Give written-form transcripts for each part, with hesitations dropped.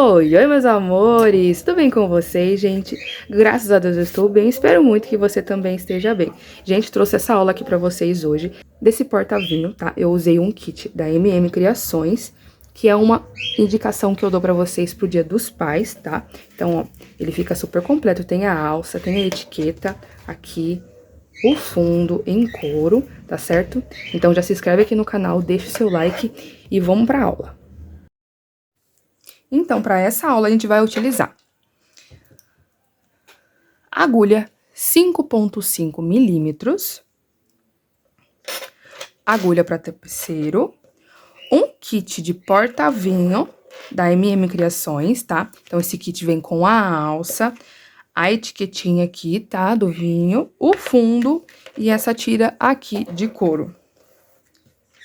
Oi, oi, meus amores! Tudo bem com vocês, gente? Graças a Deus eu estou bem, espero muito que você também esteja bem. Gente, trouxe essa aula aqui pra vocês hoje, desse porta-vinho, tá? Eu usei um kit da MM Criações, que é uma indicação que eu dou pra vocês pro Dia dos Pais, tá? Então, ó, ele fica super completo, tem a alça, tem a etiqueta aqui, o fundo em couro, tá certo? Então já se inscreve aqui no canal, deixa o seu like e vamos pra aula. Então, para essa aula, a gente vai utilizar agulha 5,5 milímetros, agulha para tapeceiro, um kit de porta-vinho da MM Criações, tá? Então, esse kit vem com a alça, a etiquetinha aqui, tá? Do vinho, o fundo e essa tira aqui de couro.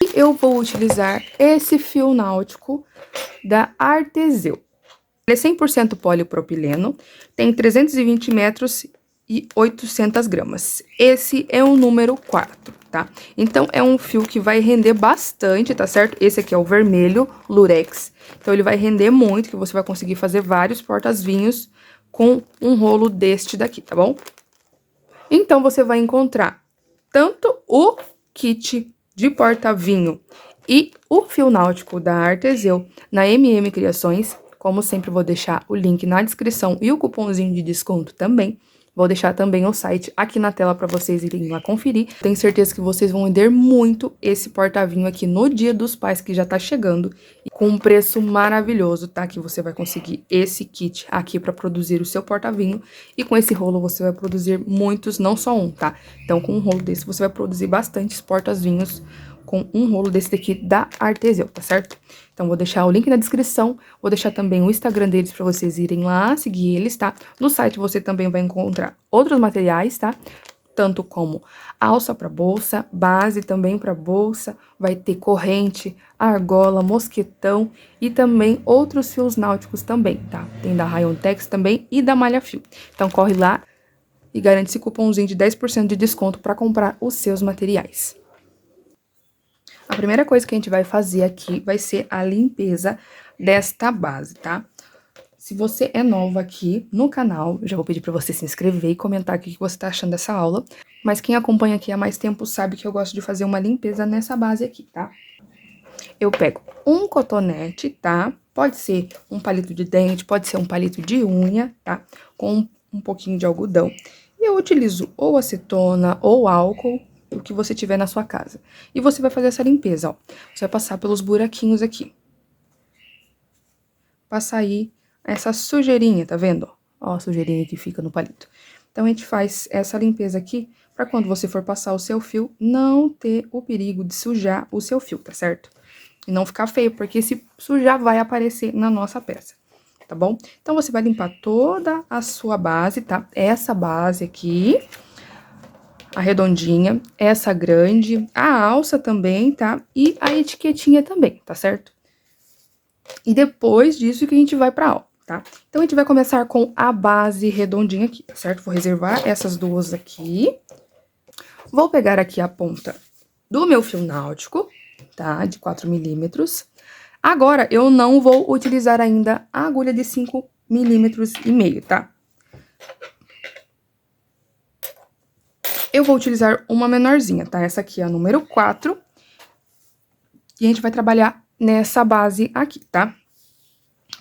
E eu vou utilizar esse fio náutico da Arteseu. Ele é 100% polipropileno, tem 320 metros e 800 gramas. Esse é o número 4, tá? Então, é um fio que vai render bastante, tá certo? Esse aqui é o vermelho lurex. Então, ele vai render muito, que você vai conseguir fazer vários portas-vinhos com um rolo deste daqui, tá bom? Então, você vai encontrar tanto o kit de porta-vinho e o fio náutico da Arteseu na MM Criações. Como sempre, vou deixar o link na descrição e o cupomzinho de desconto também. Vou deixar também o site aqui na tela para vocês irem lá conferir. Tenho certeza que vocês vão vender muito esse porta-vinho aqui no Dia dos Pais, que já tá chegando. E com um preço maravilhoso, tá? Que você vai conseguir esse kit aqui para produzir o seu porta-vinho. E com esse rolo você vai produzir muitos, não só um, tá? Então, com um rolo desse você vai produzir bastantes portas-vinhos com um rolo desse daqui da Arteseu, tá certo? Então, vou deixar o link na descrição, vou deixar também o Instagram deles pra vocês irem lá, seguir eles, tá? No site você também vai encontrar outros materiais, tá? Tanto como alça pra bolsa, base também pra bolsa, vai ter corrente, argola, mosquetão e também outros fios náuticos também, tá? Tem da Rayon Tex também e da Malha Fio. Então, corre lá e garante esse cupomzinho de 10% de desconto pra comprar os seus materiais. A primeira coisa que a gente vai fazer aqui vai ser a limpeza desta base, tá? Se você é nova aqui no canal, eu já vou pedir pra você se inscrever e comentar aqui o que você tá achando dessa aula. Mas quem acompanha aqui há mais tempo sabe que eu gosto de fazer uma limpeza nessa base aqui, tá? Eu pego um cotonete, tá? Pode ser um palito de dente, pode ser um palito de unha, tá? Com um pouquinho de algodão. E eu utilizo ou acetona ou álcool, o que você tiver na sua casa. E você vai fazer essa limpeza, ó. Você vai passar pelos buraquinhos aqui. Passar aí essa sujeirinha, tá vendo? Ó a sujeirinha que fica no palito. Então, a gente faz essa limpeza aqui, pra quando você for passar o seu fio, não ter o perigo de sujar o seu fio, tá certo? E não ficar feio, porque se sujar vai aparecer na nossa peça, tá bom? Então, você vai limpar toda a sua base, tá? Essa base aqui, a redondinha, essa grande, a alça também, tá? E a etiquetinha também, tá certo? E depois disso que a gente vai pra aula, tá? Então, a gente vai começar com a base redondinha aqui, tá certo? Vou reservar essas duas aqui. Vou pegar aqui a ponta do meu fio náutico, tá? De 4 milímetros. Agora, eu não vou utilizar ainda a agulha de 5,5 milímetros, tá? Eu vou utilizar uma menorzinha, tá? Essa aqui é a número 4. E a gente vai trabalhar nessa base aqui, tá?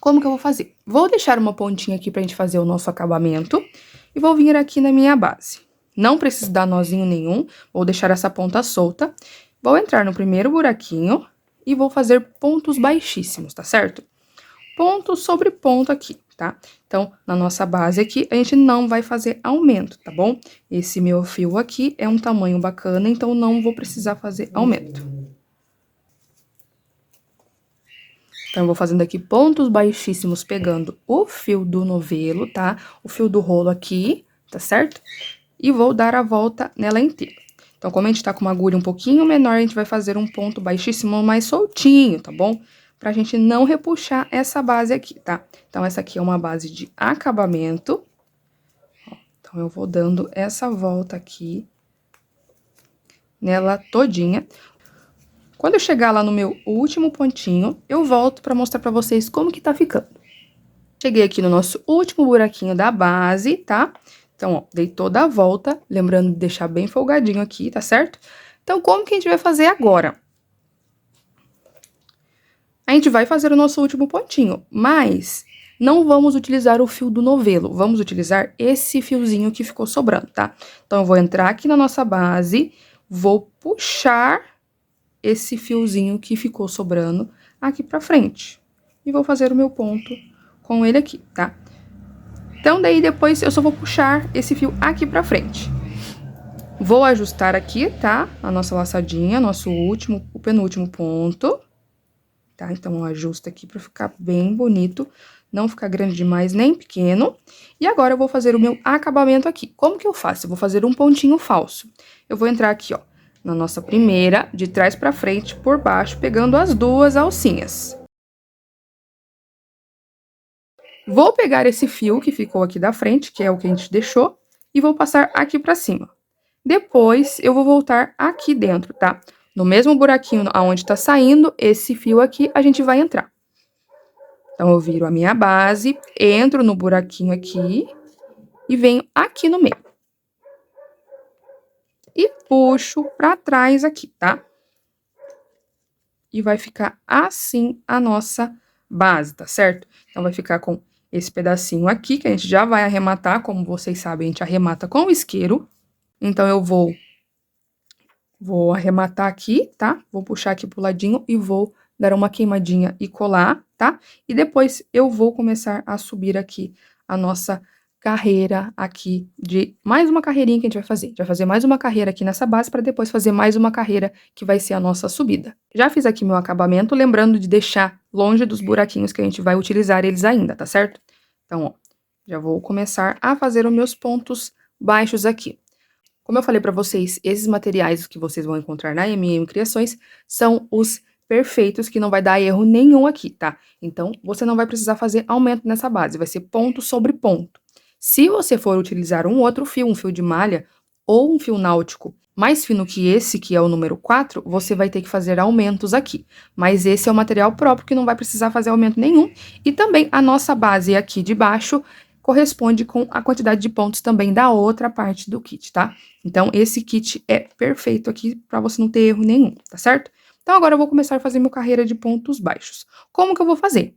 Como que eu vou fazer? Vou deixar uma pontinha aqui pra gente fazer o nosso acabamento. E vou vir aqui na minha base. Não preciso dar nozinho nenhum, vou deixar essa ponta solta. Vou entrar no primeiro buraquinho e vou fazer pontos baixíssimos, tá certo? Ponto sobre ponto aqui, tá? Então, na nossa base aqui, a gente não vai fazer aumento, tá bom? Esse meu fio aqui é um tamanho bacana, então não vou precisar fazer aumento. Então, eu vou fazendo aqui pontos baixíssimos, pegando o fio do novelo, tá? O fio do rolo aqui, tá certo? E vou dar a volta nela inteira. Então, como a gente tá com uma agulha um pouquinho menor, a gente vai fazer um ponto baixíssimo mais soltinho, tá bom? Pra gente não repuxar essa base aqui, tá? Então, essa aqui é uma base de acabamento. Ó, então, eu vou dando essa volta aqui nela todinha. Quando eu chegar lá no meu último pontinho, eu volto pra mostrar pra vocês como que tá ficando. Cheguei aqui no nosso último buraquinho da base, tá? Então, ó, dei toda a volta, lembrando de deixar bem folgadinho aqui, tá certo? Então, como que a gente vai fazer agora? A gente vai fazer o nosso último pontinho, mas não vamos utilizar o fio do novelo, vamos utilizar esse fiozinho que ficou sobrando, tá? Então, eu vou entrar aqui na nossa base, vou puxar esse fiozinho que ficou sobrando aqui pra frente. E vou fazer o meu ponto com ele aqui, tá? Então, daí depois eu só vou puxar esse fio aqui pra frente. Vou ajustar aqui, tá? A nossa laçadinha, nosso último, o penúltimo ponto. Tá? Então, eu ajusto aqui pra ficar bem bonito, não ficar grande demais nem pequeno. E agora eu vou fazer o meu acabamento aqui. Como que eu faço? Eu vou fazer um pontinho falso. Eu vou entrar aqui, ó, na nossa primeira, de trás pra frente, por baixo, pegando as duas alcinhas. Vou pegar esse fio que ficou aqui da frente, que é o que a gente deixou, e vou passar aqui pra cima. Depois, eu vou voltar aqui dentro, tá? No mesmo buraquinho aonde tá saindo esse fio aqui, a gente vai entrar. Então, eu viro a minha base, entro no buraquinho aqui e venho aqui no meio. E puxo pra trás aqui, tá? E vai ficar assim a nossa base, tá certo? Então, vai ficar com esse pedacinho aqui, que a gente já vai arrematar, como vocês sabem, a gente arremata com o isqueiro. Então, eu vou arrematar aqui, tá? Vou puxar aqui pro ladinho e vou dar uma queimadinha e colar, tá? E depois eu vou começar a subir aqui a nossa carreira aqui de mais uma carreirinha que a gente vai fazer. A gente vai fazer mais uma carreira aqui nessa base para depois fazer mais uma carreira que vai ser a nossa subida. Já fiz aqui meu acabamento, lembrando de deixar longe dos buraquinhos que a gente vai utilizar eles ainda, tá certo? Então, ó, já vou começar a fazer os meus pontos baixos aqui. Como eu falei para vocês, esses materiais que vocês vão encontrar na MM Criações são os perfeitos, que não vai dar erro nenhum aqui, tá? Então, você não vai precisar fazer aumento nessa base, vai ser ponto sobre ponto. Se você for utilizar um outro fio, um fio de malha ou um fio náutico mais fino que esse, que é o número 4, você vai ter que fazer aumentos aqui. Mas esse é o material próprio que não vai precisar fazer aumento nenhum. E também a nossa base aqui de baixo corresponde com a quantidade de pontos também da outra parte do kit, tá? Então, esse kit é perfeito aqui para você não ter erro nenhum, tá certo? Então, agora eu vou começar a fazer minha carreira de pontos baixos. Como que eu vou fazer?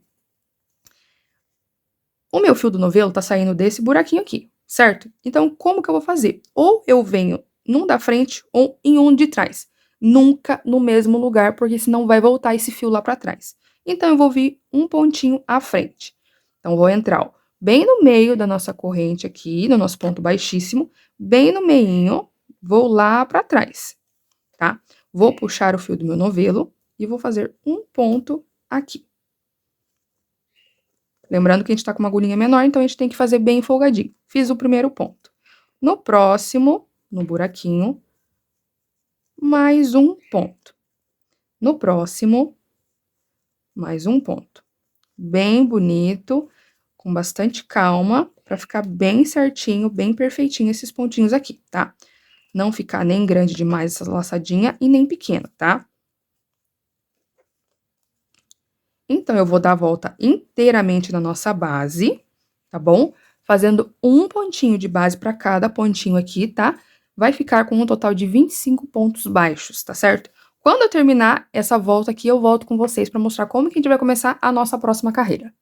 O meu fio do novelo tá saindo desse buraquinho aqui, certo? Então, como que eu vou fazer? Ou eu venho num da frente ou em um de trás. Nunca no mesmo lugar, porque senão vai voltar esse fio lá para trás. Então, eu vou vir um pontinho à frente. Então, vou entrar, ó, bem no meio da nossa corrente aqui, no nosso ponto baixíssimo, bem no meinho, vou lá para trás, tá? Vou puxar o fio do meu novelo e vou fazer um ponto aqui. Lembrando que a gente tá com uma agulhinha menor, então a gente tem que fazer bem folgadinho. Fiz o primeiro ponto. No próximo, no buraquinho, mais um ponto. No próximo, mais um ponto. Bem bonito, com bastante calma, pra ficar bem certinho, bem perfeitinho esses pontinhos aqui, tá? Não ficar nem grande demais essa laçadinha e nem pequena, tá? Então, eu vou dar a volta inteiramente na nossa base, tá bom? Fazendo um pontinho de base para cada pontinho aqui, tá? Vai ficar com um total de 25 pontos baixos, tá certo? Quando eu terminar essa volta aqui, eu volto com vocês para mostrar como que a gente vai começar a nossa próxima carreira.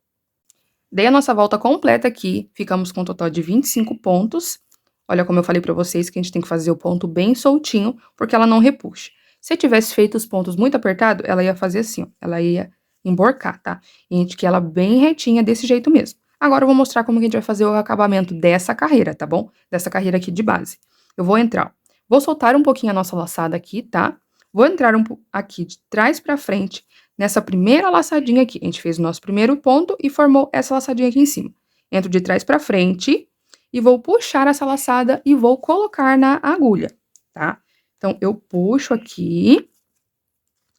Dei a nossa volta completa aqui, ficamos com um total de 25 pontos. Olha como eu falei para vocês que a gente tem que fazer o ponto bem soltinho, porque ela não repuxa. Se eu tivesse feito os pontos muito apertado, ela ia fazer assim, ó, ela ia emborcar, tá? E a gente quer ela bem retinha, desse jeito mesmo. Agora eu vou mostrar como que a gente vai fazer o acabamento dessa carreira, tá bom? Dessa carreira aqui de base. Eu vou entrar, ó, vou soltar um pouquinho a nossa laçada aqui, tá? Vou entrar aqui de trás pra frente, nessa primeira laçadinha aqui. A gente fez o nosso primeiro ponto e formou essa laçadinha aqui em cima. Entro de trás pra frente e vou puxar essa laçada e vou colocar na agulha, tá? Então, eu puxo aqui.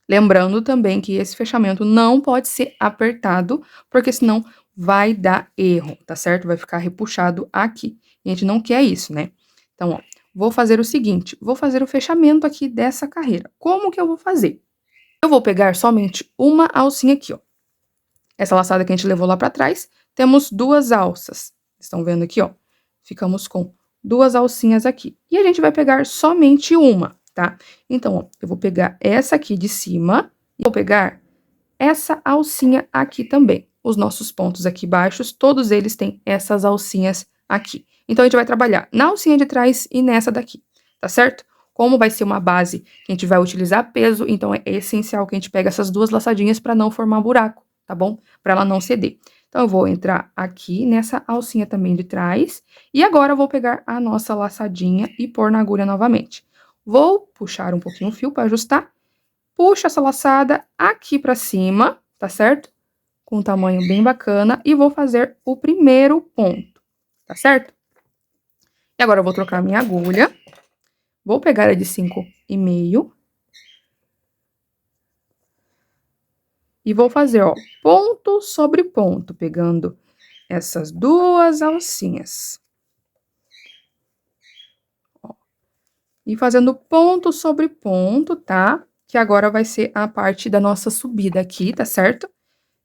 Lembrando também que esse fechamento não pode ser apertado, porque senão vai dar erro, tá certo? Vai ficar repuxado aqui. E a gente não quer isso, né? Então, ó, vou fazer o seguinte, vou fazer o fechamento aqui dessa carreira. Como que eu vou fazer? Eu vou pegar somente uma alcinha aqui, ó. Essa laçada que a gente levou lá pra trás, temos 2 alças. Estão vendo aqui, ó? Ficamos com 2 alcinhas aqui. E a gente vai pegar somente uma, tá? Então, ó, eu vou pegar essa aqui de cima e vou pegar essa alcinha aqui também. Os nossos pontos aqui baixos, todos eles têm essas alcinhas aqui. Então, a gente vai trabalhar na alcinha de trás e nessa daqui, tá certo? Como vai ser uma base que a gente vai utilizar peso, então é essencial que a gente pegue essas 2 laçadinhas para não formar buraco, tá bom? Para ela não ceder. Então, eu vou entrar aqui nessa alcinha também de trás. E agora, eu vou pegar a nossa laçadinha e pôr na agulha novamente. Vou puxar um pouquinho o fio para ajustar. Puxo essa laçada aqui para cima, tá certo? Com um tamanho bem bacana. E vou fazer o primeiro ponto, tá certo? E agora, eu vou trocar a minha agulha. Vou pegar a de 5,5. E vou fazer, ó, ponto sobre ponto, pegando essas 2 alcinhas. Ó, e fazendo ponto sobre ponto, tá? Que agora vai ser a parte da nossa subida aqui, tá certo?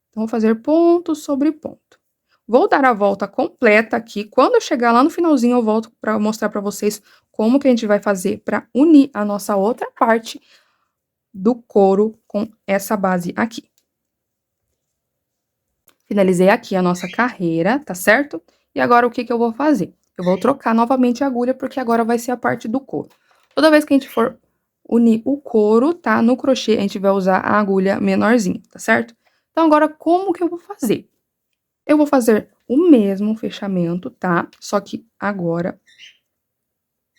Então, vou fazer ponto sobre ponto. Vou dar a volta completa aqui. Quando eu chegar lá no finalzinho, eu volto para mostrar para vocês como que a gente vai fazer para unir a nossa outra parte do couro com essa base aqui. Finalizei aqui a nossa carreira, tá certo? E agora, o que que eu vou fazer? Eu vou trocar novamente a agulha, porque agora vai ser a parte do couro. Toda vez que a gente for unir o couro, tá? No crochê, a gente vai usar a agulha menorzinha, tá certo? Então, agora, como que eu vou fazer? Eu vou fazer o mesmo fechamento, tá? Só que agora,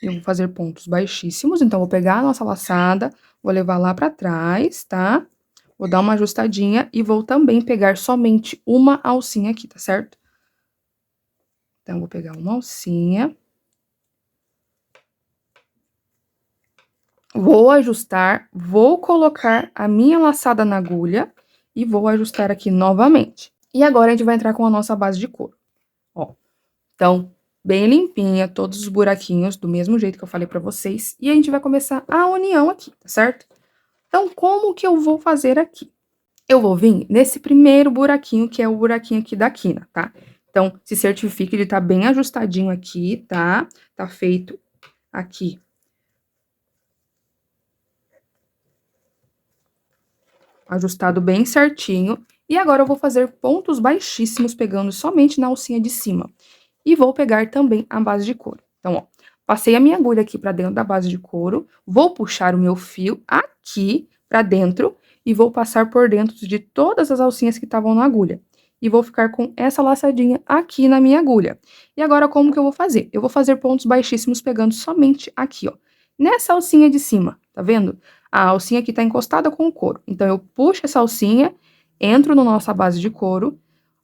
eu vou fazer pontos baixíssimos. Então, vou pegar a nossa laçada, vou levar lá pra trás, tá? Vou dar uma ajustadinha e vou também pegar somente uma alcinha aqui, tá certo? Então, vou pegar uma alcinha. Vou ajustar, vou colocar a minha laçada na agulha e vou ajustar aqui novamente. E agora, a gente vai entrar com a nossa base de couro. Ó, então, bem limpinha, todos os buraquinhos, do mesmo jeito que eu falei pra vocês. E a gente vai começar a união aqui, tá certo? Então, como que eu vou fazer aqui? Eu vou vir nesse primeiro buraquinho, que é o buraquinho aqui da quina, tá? Então, se certifique de estar bem ajustadinho aqui, tá? Tá feito aqui. Ajustado bem certinho. E agora, eu vou fazer pontos baixíssimos, pegando somente na alcinha de cima. E vou pegar também a base de couro. Então, ó, passei a minha agulha aqui pra dentro da base de couro. Vou puxar o meu fio aqui pra dentro e vou passar por dentro de todas as alcinhas que estavam na agulha. E vou ficar com essa laçadinha aqui na minha agulha. E agora, como que eu vou fazer? Eu vou fazer pontos baixíssimos pegando somente aqui, ó. Nessa alcinha de cima, tá vendo? A alcinha aqui tá encostada com o couro. Então, eu puxo essa alcinha, entro na nossa base de couro,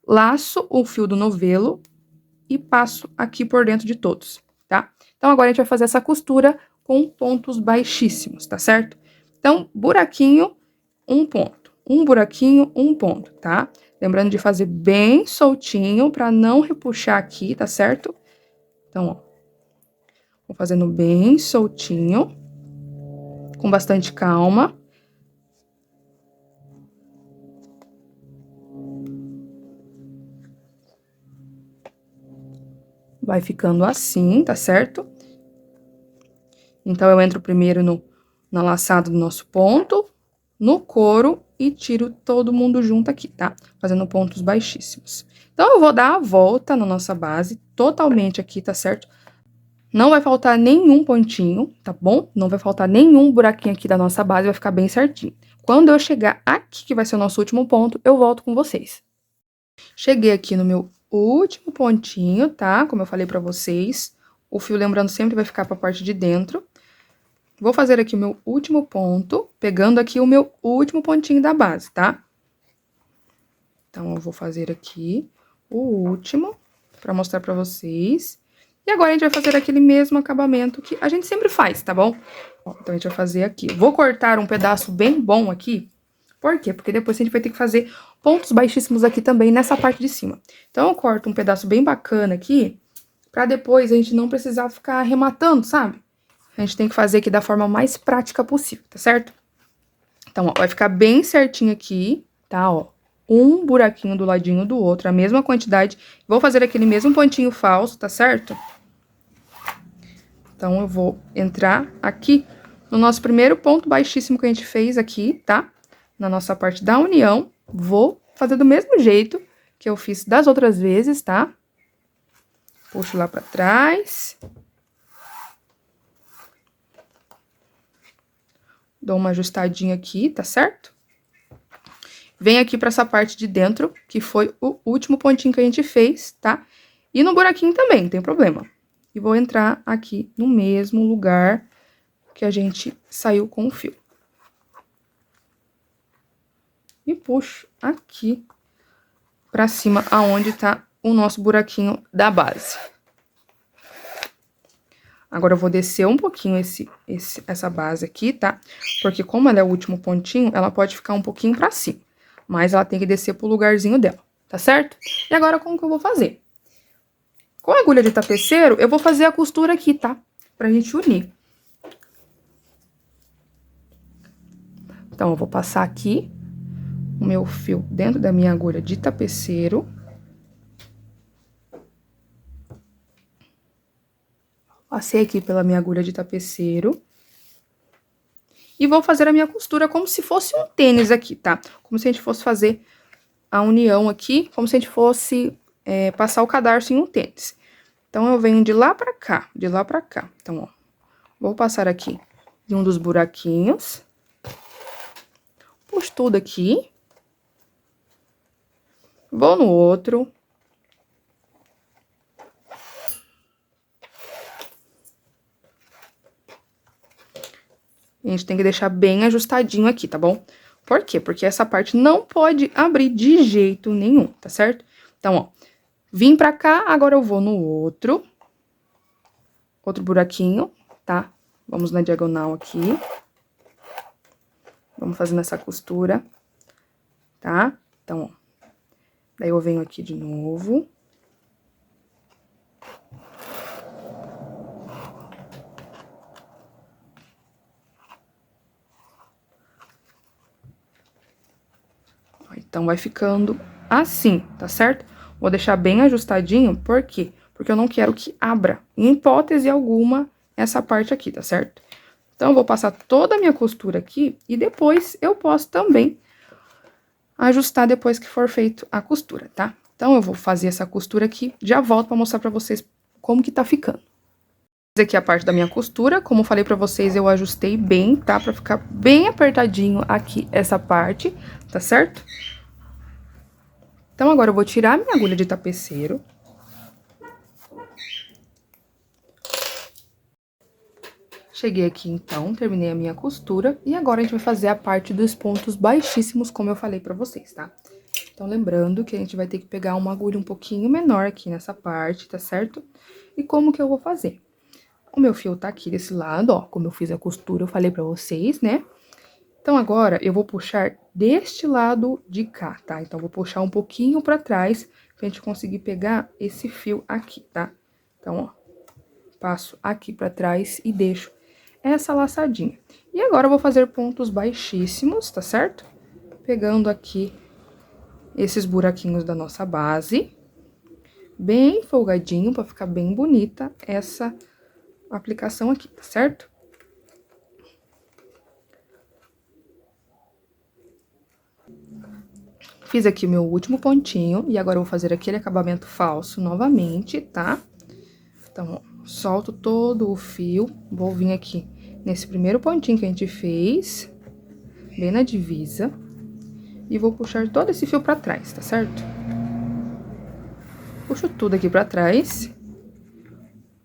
laço o fio do novelo e passo aqui por dentro de todos, tá? Então, agora a gente vai fazer essa costura com pontos baixíssimos, tá certo? Então, buraquinho, um ponto. Um buraquinho, um ponto, tá? Lembrando de fazer bem soltinho pra não repuxar aqui, tá certo? Então, ó. Vou fazendo bem soltinho, com bastante calma. Vai ficando assim, tá certo? Então, eu entro primeiro na laçada do nosso ponto, no couro e tiro todo mundo junto aqui, tá? Fazendo pontos baixíssimos. Então, eu vou dar a volta na nossa base, totalmente aqui, tá certo? Não vai faltar nenhum pontinho, tá bom? Não vai faltar nenhum buraquinho aqui da nossa base, vai ficar bem certinho. Quando eu chegar aqui, que vai ser o nosso último ponto, eu volto com vocês. Cheguei aqui no meu último pontinho, tá? Como eu falei pra vocês, o fio, lembrando, sempre vai ficar pra parte de dentro. Vou fazer aqui o meu último ponto, pegando aqui o meu último pontinho da base, tá? Então, eu vou fazer aqui o último, pra mostrar pra vocês. E agora, a gente vai fazer aquele mesmo acabamento que a gente sempre faz, tá bom? Ó, então, a gente vai fazer aqui. Vou cortar um pedaço bem bom aqui. Por quê? Porque depois a gente vai ter que fazer pontos baixíssimos aqui também nessa parte de cima. Então, eu corto um pedaço bem bacana aqui, pra depois a gente não precisar ficar arrematando, sabe? A gente tem que fazer aqui da forma mais prática possível, tá certo? Então, ó, vai ficar bem certinho aqui, tá, ó. um buraquinho do ladinho do outro, a mesma quantidade. Vou fazer aquele mesmo pontinho falso, tá certo? Então, eu vou entrar aqui no nosso primeiro ponto baixíssimo que a gente fez aqui, tá? Na nossa parte da união, vou fazer do mesmo jeito que eu fiz das outras vezes, tá? Puxo lá pra trás. Dou uma ajustadinha aqui, tá certo? Venho aqui pra essa parte de dentro, que foi o último pontinho que a gente fez, tá? E no buraquinho também, não tem problema. E vou entrar aqui no mesmo lugar que a gente saiu com o fio. E puxo aqui pra cima, aonde tá o nosso buraquinho da base. Agora, eu vou descer um pouquinho essa base aqui, tá? Porque como ela é o último pontinho, ela pode ficar um pouquinho pra cima. Mas ela tem que descer pro lugarzinho dela, tá certo? E agora, como que eu vou fazer? Com a agulha de tapeceiro, eu vou fazer a costura aqui, tá? Pra gente unir. Então, eu vou passar aqui o meu fio dentro da minha agulha de tapeceiro. Passei aqui pela minha agulha de tapeceiro. E vou fazer a minha costura como se fosse um tênis aqui, tá? Como se a gente fosse fazer a união aqui, como se a gente fosse passar o cadarço em um tênis. Então, eu venho de lá pra cá, de lá pra cá. Então, ó, vou passar aqui em um dos buraquinhos. Puxo tudo aqui. Vou no outro. A gente tem que deixar bem ajustadinho aqui, tá bom? Por quê? Porque essa parte não pode abrir de jeito nenhum, tá certo? Então, ó, vim pra cá, agora eu vou no outro buraquinho, tá? Vamos na diagonal aqui. Vamos fazendo essa costura, tá? Então, ó, daí eu venho aqui de novo. Então, vai ficando assim, tá certo? Vou deixar bem ajustadinho, por quê? Porque eu não quero que abra, em hipótese alguma, essa parte aqui, tá certo? Então, eu vou passar toda a minha costura aqui e depois eu posso também ajustar depois que for feito a costura, tá? Então, eu vou fazer essa costura aqui, já volto pra mostrar pra vocês como que tá ficando. Aqui a parte da minha costura, como falei pra vocês, eu ajustei bem, tá? Pra ficar bem apertadinho aqui essa parte, tá certo? Então, agora eu vou tirar minha agulha de tapeceiro. Cheguei aqui, então, terminei a minha costura. E agora, a gente vai fazer a parte dos pontos baixíssimos, como eu falei pra vocês, tá? Então, lembrando que a gente vai ter que pegar uma agulha um pouquinho menor aqui nessa parte, tá certo? E como que eu vou fazer? O meu fio tá aqui desse lado, ó, como eu fiz a costura, eu falei pra vocês, né? Então, agora, eu vou puxar deste lado de cá, tá? Então, vou puxar um pouquinho pra trás, pra gente conseguir pegar esse fio aqui, tá? Então, ó, passo aqui pra trás e deixo essa laçadinha. E agora, eu vou fazer pontos baixíssimos, tá certo? Pegando aqui esses buraquinhos da nossa base, bem folgadinho, pra ficar bem bonita essa aplicação aqui, tá certo? Fiz aqui o meu último pontinho, e agora eu vou fazer aquele acabamento falso novamente, tá? Então, ó, solto todo o fio, vou vir aqui nesse primeiro pontinho que a gente fez, bem na divisa, e vou puxar todo esse fio pra trás, tá certo? Puxo tudo aqui pra trás,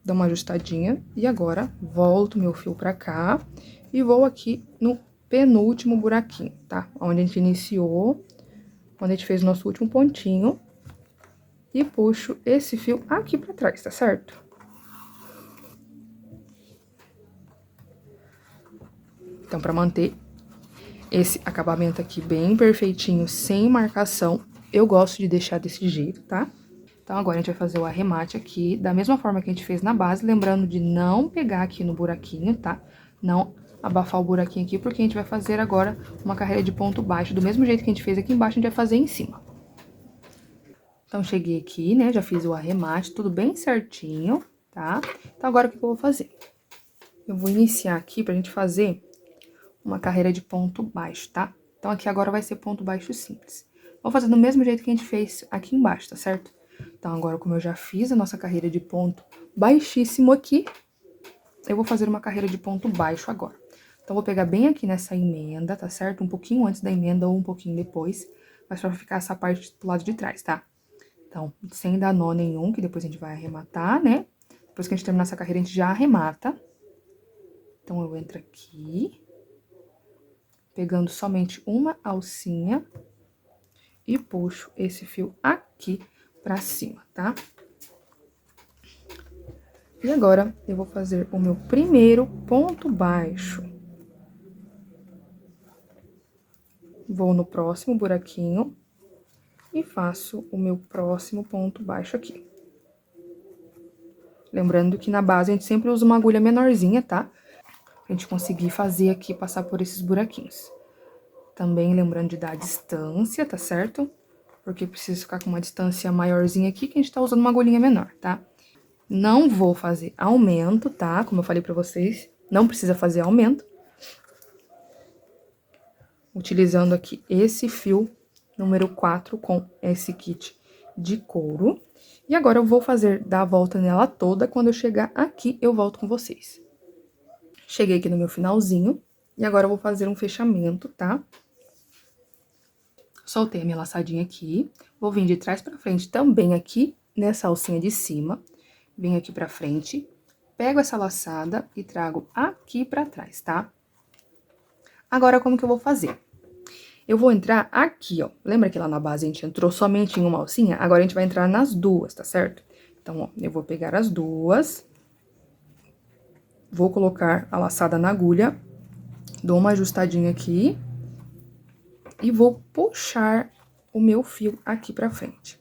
dou uma ajustadinha, e agora volto meu fio pra cá, e vou aqui no penúltimo buraquinho, tá? Onde a gente iniciou, onde a gente fez o nosso último pontinho, e puxo esse fio aqui pra trás, tá certo? Então, pra manter esse acabamento aqui bem perfeitinho, sem marcação, eu gosto de deixar desse jeito, tá? Então, agora a gente vai fazer o arremate aqui, da mesma forma que a gente fez na base, lembrando de não pegar aqui no buraquinho, tá? Não abafar o buraquinho aqui, porque a gente vai fazer agora uma carreira de ponto baixo, do mesmo jeito que a gente fez aqui embaixo, a gente vai fazer em cima. Então, cheguei aqui, né, já fiz o arremate, tudo bem certinho, tá? Então, agora, o que eu vou fazer? Eu vou iniciar aqui pra gente fazer uma carreira de ponto baixo, tá? Então, aqui agora vai ser ponto baixo simples. Vou fazer do mesmo jeito que a gente fez aqui embaixo, tá certo? Então, agora, como eu já fiz a nossa carreira de ponto baixíssimo aqui, eu vou fazer uma carreira de ponto baixo agora. Então, vou pegar bem aqui nessa emenda, tá certo? Um pouquinho antes da emenda ou um pouquinho depois, mas pra ficar essa parte do lado de trás, tá? Então, sem dar nó nenhum, que depois a gente vai arrematar, né? Depois que a gente terminar essa carreira, a gente já arremata. Então, eu entro aqui, pegando somente uma alcinha e puxo esse fio aqui pra cima, tá? E agora, eu vou fazer o meu primeiro ponto baixo. Vou no próximo buraquinho e faço o meu próximo ponto baixo aqui. Lembrando que na base a gente sempre usa uma agulha menorzinha, tá? Pra gente conseguir fazer aqui, passar por esses buraquinhos. Também lembrando de dar a distância, tá certo? Porque precisa ficar com uma distância maiorzinha aqui, que a gente tá usando uma agulhinha menor, tá? Não vou fazer aumento, tá? Como eu falei pra vocês, não precisa fazer aumento. Utilizando aqui esse fio número 4 com esse kit de couro. E agora eu vou dar a volta nela toda, quando eu chegar aqui eu volto com vocês. Cheguei aqui no meu finalzinho, e agora eu vou fazer um fechamento, tá? Soltei a minha laçadinha aqui, vou vir de trás pra frente também aqui, nessa alcinha de cima. Venho aqui pra frente, pego essa laçada e trago aqui pra trás, tá? Agora, como que eu vou fazer? Eu vou entrar aqui, ó. Lembra que lá na base a gente entrou somente em uma alcinha? Agora, a gente vai entrar nas duas, tá certo? Então, ó, eu vou pegar as duas. Vou colocar a laçada na agulha. Dou uma ajustadinha aqui. E vou puxar o meu fio aqui pra frente.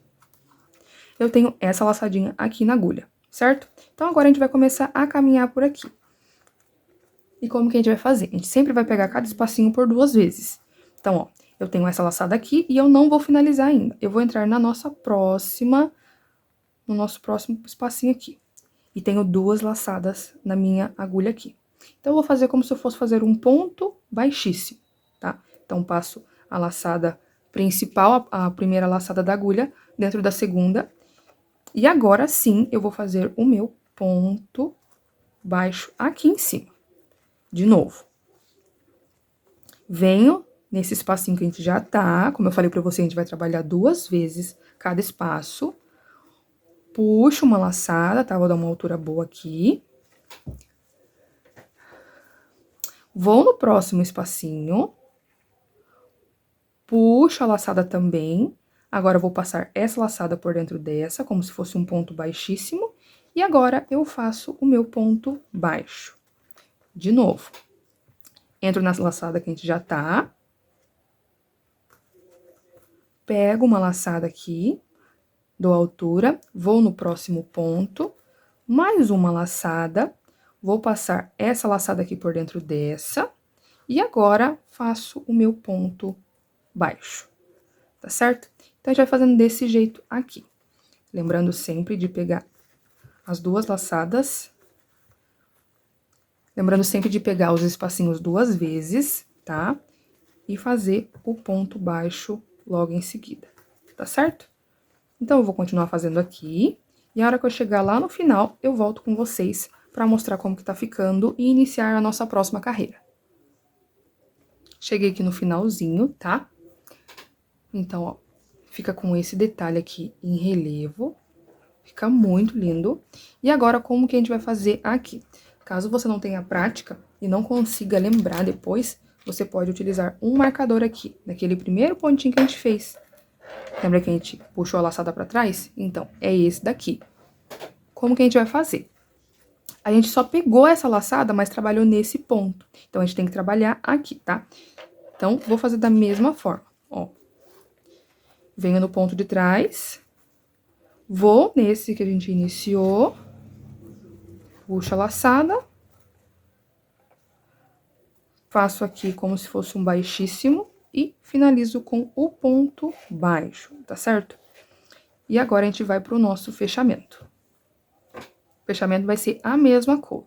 Eu tenho essa laçadinha aqui na agulha, certo? Então, agora a gente vai começar a caminhar por aqui. E como que a gente vai fazer? A gente sempre vai pegar cada espacinho por 2 vezes. Então, ó, eu tenho essa laçada aqui e eu não vou finalizar ainda. Eu vou entrar na nossa próxima, no nosso próximo espacinho aqui. E tenho 2 laçadas na minha agulha aqui. Então, eu vou fazer como se eu fosse fazer um ponto baixíssimo, tá? Então, passo a laçada principal, a primeira laçada da agulha, dentro da segunda. E agora sim, eu vou fazer o meu ponto baixo aqui em cima. De novo. Venho nesse espacinho que a gente já tá, como eu falei pra você, a gente vai trabalhar 2 vezes cada espaço. Puxo uma laçada, tá? Vou dar uma altura boa aqui. Vou no próximo espacinho. Puxo a laçada também. Agora, eu vou passar essa laçada por dentro dessa, como se fosse um ponto baixíssimo. E agora, eu faço o meu ponto baixo. De novo. Entro na laçada que a gente já tá. Pego uma laçada aqui, dou altura, vou no próximo ponto, mais uma laçada, vou passar essa laçada aqui por dentro dessa, e agora faço o meu ponto baixo, tá certo? Então, a gente vai fazendo desse jeito aqui. Lembrando sempre de pegar as 2 laçadas. Lembrando sempre de pegar os espacinhos 2 vezes, tá? E fazer o ponto baixo logo em seguida, tá certo? Então, eu vou continuar fazendo aqui, e a hora que eu chegar lá no final, eu volto com vocês pra mostrar como que tá ficando e iniciar a nossa próxima carreira. Cheguei aqui no finalzinho, tá? Então, ó, fica com esse detalhe aqui em relevo, fica muito lindo. E agora, como que a gente vai fazer aqui? Caso você não tenha prática e não consiga lembrar depois, você pode utilizar um marcador aqui, naquele primeiro pontinho que a gente fez. Lembra que a gente puxou a laçada pra trás? Então, é esse daqui. Como que a gente vai fazer? A gente só pegou essa laçada, mas trabalhou nesse ponto. Então, a gente tem que trabalhar aqui, tá? Então, vou fazer da mesma forma, ó. Venho no ponto de trás, vou nesse que a gente iniciou, puxo a laçada, faço aqui como se fosse um baixíssimo e finalizo com o ponto baixo, tá certo? E agora, a gente vai pro nosso fechamento. O fechamento vai ser a mesma coisa.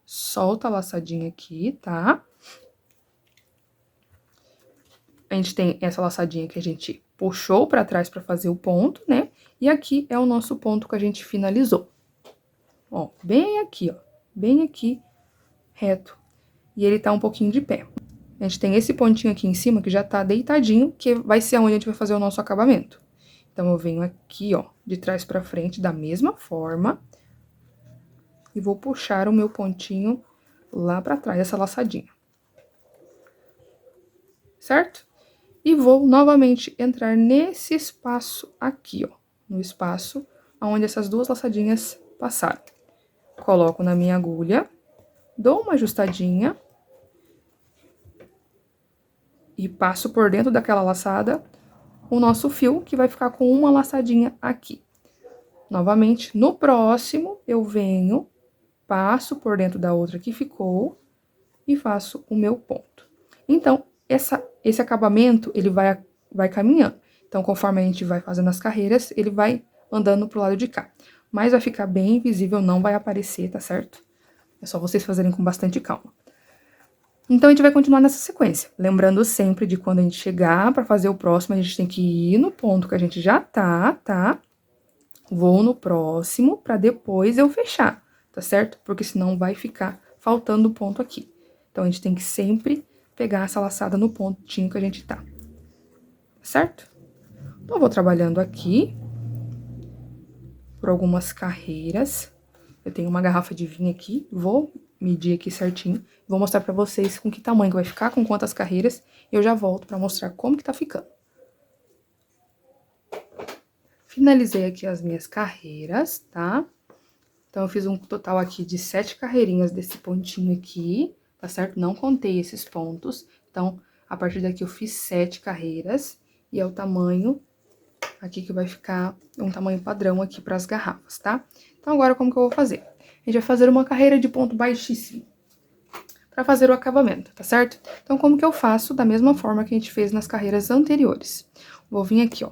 Solta a laçadinha aqui, tá? A gente tem essa laçadinha que a gente puxou pra trás pra fazer o ponto, né? E aqui é o nosso ponto que a gente finalizou. Ó, bem aqui, ó. Bem aqui, reto. E ele tá um pouquinho de pé. A gente tem esse pontinho aqui em cima que já tá deitadinho, que vai ser onde a gente vai fazer o nosso acabamento. Então, eu venho aqui, ó, de trás pra frente, da mesma forma. E vou puxar o meu pontinho lá pra trás, essa laçadinha. Certo? E vou novamente entrar nesse espaço aqui, ó. No espaço onde essas duas laçadinhas passaram. Coloco na minha agulha, dou uma ajustadinha. E passo por dentro daquela laçada o nosso fio, que vai ficar com uma laçadinha aqui. Novamente, no próximo, eu venho, passo por dentro da outra que ficou e faço o meu ponto. Então, esse acabamento, ele vai caminhando. Então, conforme a gente vai fazendo as carreiras, ele vai andando pro lado de cá. Mas vai ficar bem visível, não vai aparecer, tá certo? É só vocês fazerem com bastante calma. Então, a gente vai continuar nessa sequência. Lembrando sempre de quando a gente chegar pra fazer o próximo, a gente tem que ir no ponto que a gente já tá? Vou no próximo pra depois eu fechar, tá certo? Porque senão vai ficar faltando ponto aqui. Então, a gente tem que sempre pegar essa laçada no pontinho que a gente tá. Certo? Então, eu vou trabalhando aqui por algumas carreiras. Eu tenho uma garrafa de vinho aqui, vou medir aqui certinho. Vou mostrar pra vocês com que tamanho que vai ficar, com quantas carreiras. E eu já volto pra mostrar como que tá ficando. Finalizei aqui as minhas carreiras, tá? Então, eu fiz um total aqui de 7 carreirinhas desse pontinho aqui, tá certo? Não contei esses pontos. Então, a partir daqui eu fiz 7 carreiras. E é o tamanho aqui que vai ficar um tamanho padrão aqui pras garrafas, tá? Então, agora como que eu vou fazer? A gente vai fazer uma carreira de ponto baixíssimo para fazer o acabamento, tá certo? Então, como que eu faço? Da mesma forma que a gente fez nas carreiras anteriores. Vou vir aqui, ó.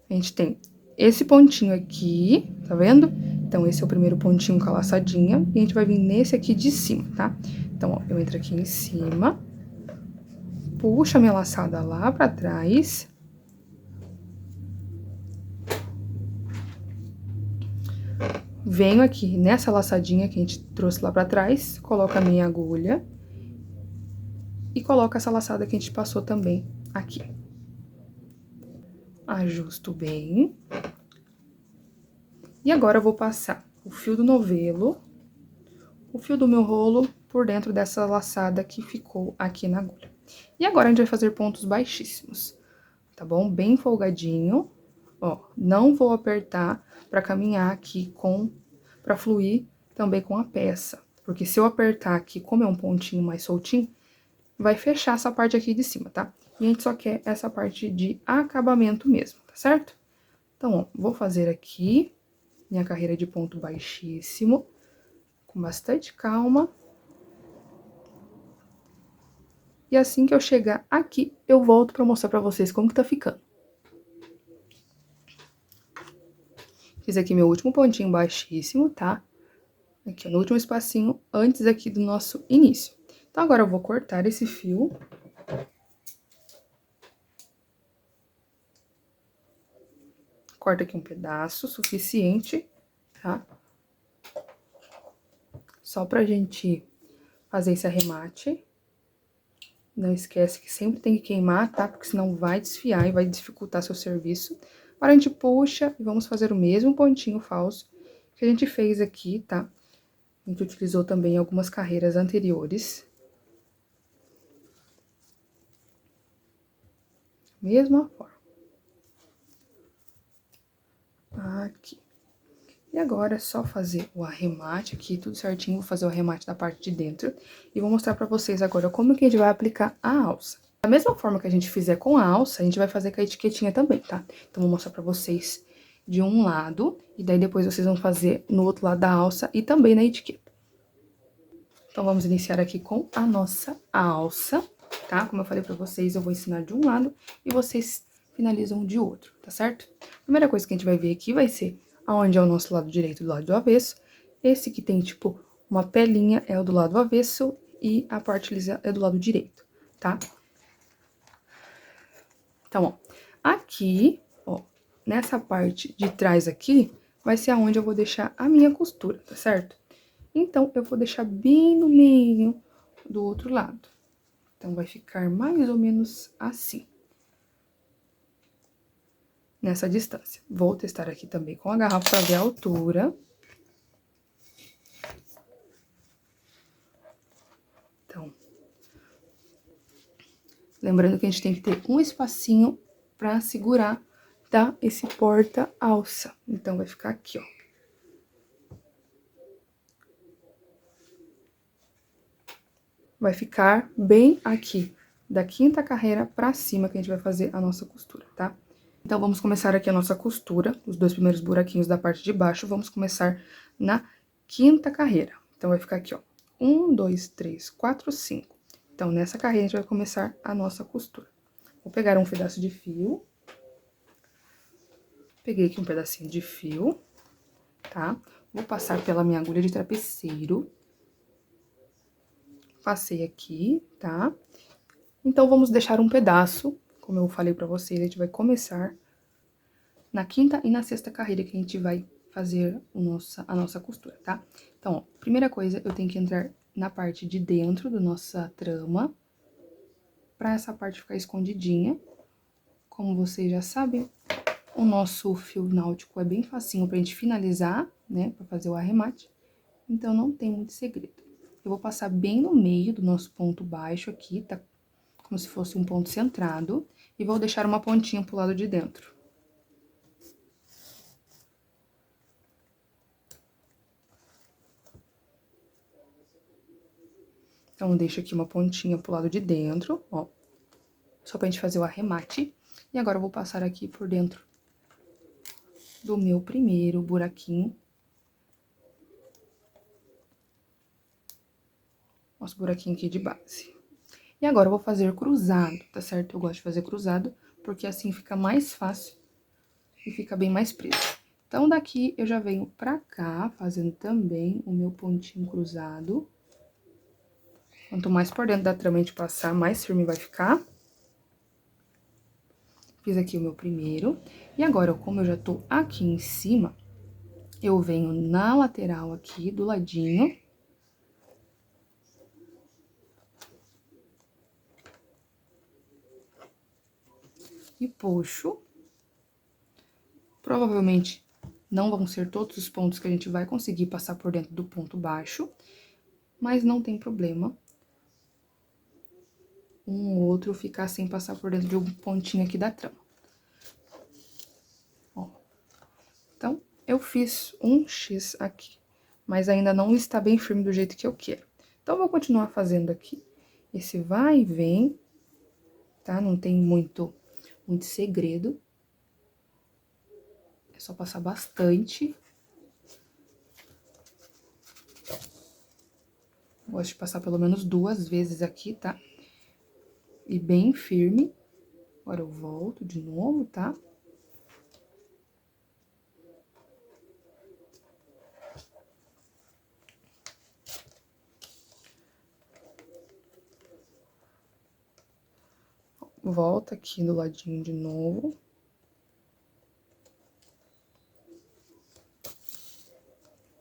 A gente tem esse pontinho aqui, tá vendo? Então, esse é o primeiro pontinho com a laçadinha. E a gente vai vir nesse aqui de cima, tá? Então, ó, eu entro aqui em cima, puxo a minha laçada lá pra trás. Venho aqui nessa laçadinha que a gente trouxe lá pra trás, coloco a minha agulha e coloco essa laçada que a gente passou também aqui. Ajusto bem. E agora eu vou passar o fio do novelo, o fio do meu rolo por dentro dessa laçada que ficou aqui na agulha. E agora a gente vai fazer pontos baixíssimos, tá bom? Bem folgadinho, ó. Não vou apertar pra caminhar aqui pra fluir também com a peça. Porque se eu apertar aqui, como é um pontinho mais soltinho, vai fechar essa parte aqui de cima, tá? E a gente só quer essa parte de acabamento mesmo, tá certo? Então, ó, vou fazer aqui minha carreira de ponto baixíssimo, com bastante calma. E assim que eu chegar aqui, eu volto pra mostrar pra vocês como que tá ficando. Fiz aqui meu último pontinho baixíssimo, tá? Aqui, ó, no último espacinho, antes aqui do nosso início. Então, agora eu vou cortar esse fio. Corta aqui um pedaço suficiente, tá? Só pra gente fazer esse arremate. Não esquece que sempre tem que queimar, tá? Porque senão vai desfiar e vai dificultar seu serviço. Agora, a gente puxa e vamos fazer o mesmo pontinho falso que a gente fez aqui, tá? A gente utilizou também algumas carreiras anteriores. Mesma forma. Aqui. E agora é só fazer o arremate aqui, tudo certinho. Vou fazer o arremate da parte de dentro. E vou mostrar pra vocês agora como que a gente vai aplicar a alça. Da mesma forma que a gente fizer com a alça, a gente vai fazer com a etiquetinha também, tá? Então, vou mostrar pra vocês de um lado. E daí, depois, vocês vão fazer no outro lado da alça e também na etiqueta. Então, vamos iniciar aqui com a nossa alça, tá? Como eu falei pra vocês, eu vou ensinar de um lado e vocês finalizam de outro, tá certo? A primeira coisa que a gente vai ver aqui vai ser aonde é o nosso lado direito e do lado do avesso. Esse que tem, tipo, uma pelinha é o do lado avesso e a parte lisa é do lado direito, tá? Então, ó, aqui, ó, nessa parte de trás aqui, vai ser aonde eu vou deixar a minha costura, tá certo? Então, eu vou deixar bem no meio do outro lado. Então, vai ficar mais ou menos assim. Nessa distância. Vou testar aqui também com a garrafa para ver a altura. Então, lembrando que a gente tem que ter um espacinho para segurar, tá? Esse porta-alça. Então, vai ficar aqui, ó. Vai ficar bem aqui, da quinta carreira pra cima que a gente vai fazer a nossa costura, tá? Então, vamos começar aqui a nossa costura, os dois primeiros buraquinhos da parte de baixo, vamos começar na quinta carreira. Então, vai ficar aqui, ó, 1, 2, 3, 4, 5. Então, nessa carreira, a gente vai começar a nossa costura. Vou pegar um pedaço de fio. Peguei aqui um pedacinho de fio, tá? Vou passar pela minha agulha de trapeceiro. Passei aqui, tá? Então, vamos deixar um pedaço, como eu falei pra vocês, a gente vai começar na quinta e na sexta carreira que a gente vai fazer a nossa costura, tá? Então, ó, primeira coisa, eu tenho que entrar na parte de dentro da nossa trama, pra essa parte ficar escondidinha. Como vocês já sabem, o nosso fio náutico é bem facinho pra gente finalizar, né, pra fazer o arremate, então não tem muito segredo. Eu vou passar bem no meio do nosso ponto baixo aqui, tá? Como se fosse um ponto centrado, e vou deixar uma pontinha pro lado de dentro. Então, deixo aqui uma pontinha pro lado de dentro, ó, só pra gente fazer o arremate. E agora, eu vou passar aqui por dentro do meu primeiro buraquinho. Nosso buraquinho aqui de base. E agora, eu vou fazer cruzado, tá certo? Eu gosto de fazer cruzado, porque assim fica mais fácil e fica bem mais preso. Então, daqui, eu já venho pra cá, fazendo também o meu pontinho cruzado. Quanto mais por dentro da trama a gente passar, mais firme vai ficar. Fiz aqui o meu primeiro. E agora, como eu já tô aqui em cima, eu venho na lateral aqui, do ladinho. E puxo. Provavelmente não vão ser todos os pontos que a gente vai conseguir passar por dentro do ponto baixo, mas não tem problema. Um ou outro ficar sem passar por dentro de um pontinho aqui da trama. Ó. Então, eu fiz um X aqui, mas ainda não está bem firme do jeito que eu quero. Então, eu vou continuar fazendo aqui esse vai e vem, tá? Não tem muito segredo. É só passar bastante. Gosto de passar pelo menos 2 vezes aqui, tá? E bem firme. Agora, eu volto de novo, tá? Volta aqui do ladinho de novo.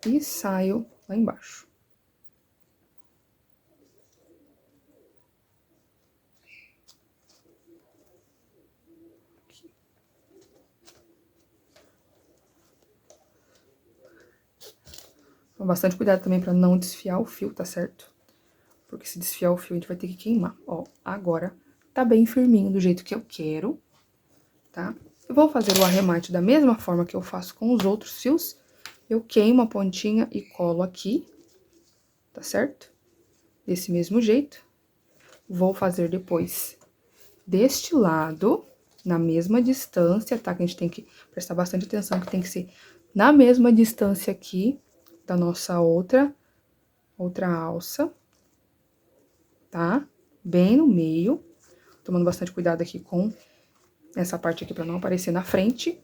E saio lá embaixo. Toma bastante cuidado também pra não desfiar o fio, tá certo? Porque se desfiar o fio, a gente vai ter que queimar. Ó, agora tá bem firminho do jeito que eu quero, tá? Eu vou fazer o arremate da mesma forma que eu faço com os outros fios. Eu queimo a pontinha e colo aqui, tá certo? Desse mesmo jeito. Vou fazer depois deste lado, na mesma distância, tá? Que a gente tem que prestar bastante atenção, que tem que ser na mesma distância aqui da nossa outra alça, tá? Bem no meio. Tomando bastante cuidado aqui com essa parte aqui pra não aparecer na frente.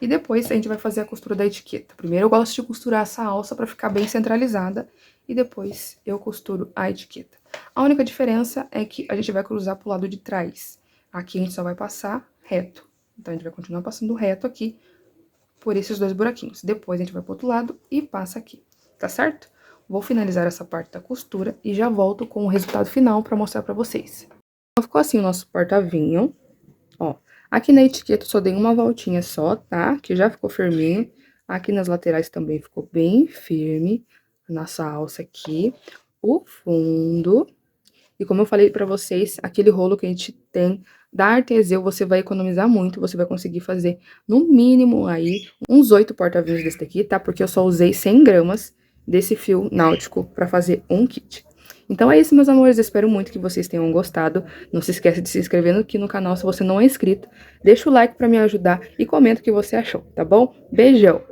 E depois a gente vai fazer a costura da etiqueta. Primeiro eu gosto de costurar essa alça pra ficar bem centralizada. E depois eu costuro a etiqueta. A única diferença é que a gente vai cruzar pro lado de trás. Aqui a gente só vai passar reto. Então, a gente vai continuar passando reto aqui por esses 2 buraquinhos. Depois, a gente vai pro outro lado e passa aqui, tá certo? Vou finalizar essa parte da costura e já volto com o resultado final pra mostrar pra vocês. Então, ficou assim o nosso porta-vinho, ó. Aqui na etiqueta eu só dei uma voltinha só, tá? Que já ficou firminho. Aqui nas laterais também ficou bem firme a nossa alça aqui. O fundo. E como eu falei pra vocês, aquele rolo que a gente tem da Arteseu, você vai economizar muito, você vai conseguir fazer no mínimo aí uns 8 porta-vinhos desse daqui, tá? Porque eu só usei 100 gramas desse fio náutico pra fazer um kit. Então é isso, meus amores, eu espero muito que vocês tenham gostado. Não se esqueça de se inscrever aqui no canal se você não é inscrito. Deixa o like pra me ajudar e comenta o que você achou, tá bom? Beijão!